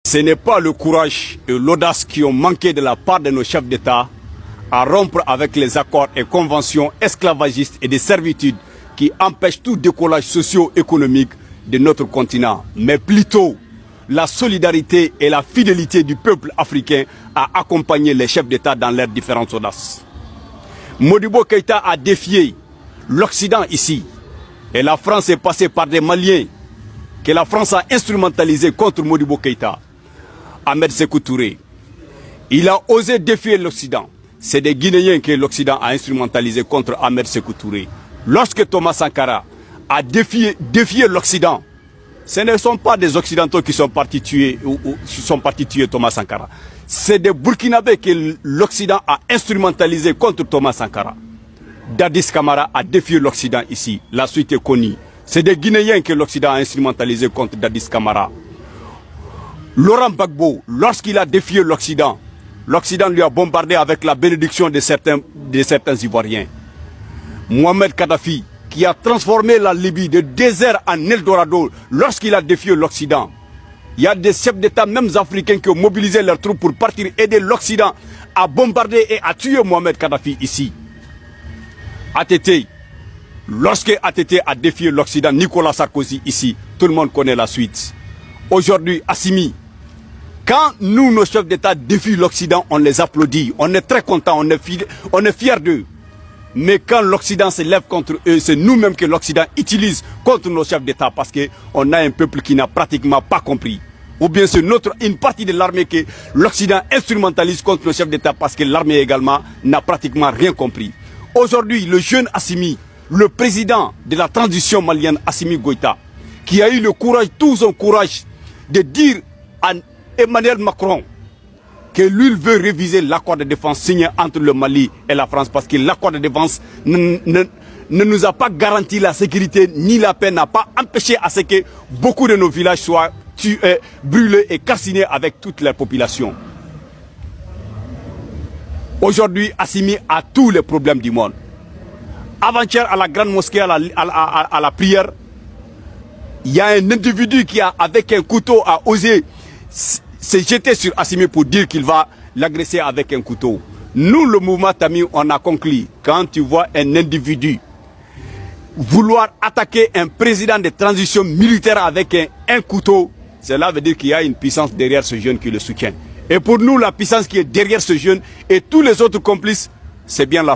Ce n'est pas le courage et l'audace qui ont manqué de la part de nos chefs d'État à rompre avec les accords et conventions esclavagistes et de servitude qui empêchent tout décollage socio-économique de notre continent, mais plutôt la solidarité et la fidélité du peuple africain à accompagner les chefs d'État dans leurs différentes audaces. Modibo Keïta a défié l'Occident ici, et la France est passée par des Maliens que la France a instrumentalisé contre Modibo Keïta. Ahmed Sékou Touré, il a osé défier l'Occident. C'est des Guinéens que l'Occident a instrumentalisé contre Ahmed Sékou Touré. Lorsque Thomas Sankara a défié l'Occident, ce ne sont pas des Occidentaux qui sont partis tuer Thomas Sankara. C'est des Burkinabés que l'Occident a instrumentalisé contre Thomas Sankara. Dadis Camara a défié l'Occident ici. La suite est connue. C'est des Guinéens que l'Occident a instrumentalisé contre Dadis Camara. Laurent Gbagbo, lorsqu'il a défié l'Occident, l'Occident lui a bombardé avec la bénédiction de certains Ivoiriens. Mohamed Kadhafi, qui a transformé la Libye de désert en Eldorado lorsqu'il a défié l'Occident. Il y a des chefs d'État, même africains, qui ont mobilisé leurs troupes pour partir aider l'Occident à bombarder et à tuer Mohamed Kadhafi ici. ATT, lorsque ATT a défié l'Occident, Nicolas Sarkozy ici, tout le monde connaît la suite. Aujourd'hui, Assimi, quand nous, nos chefs d'État défient l'Occident, on les applaudit, on est très contents, on est fiers d'eux. Mais quand l'Occident se lève contre eux, c'est nous-mêmes que l'Occident utilise contre nos chefs d'État parce qu'on a un peuple qui n'a pratiquement pas compris. Ou bien c'est une partie de l'armée que l'Occident instrumentalise contre nos chefs d'État parce que l'armée également n'a pratiquement rien compris. Aujourd'hui, le jeune Assimi, le président de la transition malienne, Assimi Goïta, qui a eu le courage, tout son courage, de dire à Emmanuel Macron que lui veut réviser l'accord de défense signé entre le Mali et la France parce que l'accord de défense ne nous a pas garanti la sécurité ni la paix, n'a pas empêché à ce que beaucoup de nos villages soient tués, brûlés et calcinés avec toute la population. Aujourd'hui, Assimi a tous les problèmes du monde. Avant-hier, à la grande mosquée, à la prière, il y a un individu qui, avec un couteau, a osé se jeter sur Assimi pour dire qu'il va l'agresser avec un couteau. Nous, le mouvement Tami, on a conclu, quand tu vois un individu vouloir attaquer un président de transition militaire avec un couteau, cela veut dire qu'il y a une puissance derrière ce jeune qui le soutient. Et pour nous, la puissance qui est derrière ce jeune et tous les autres complices, c'est bien la France.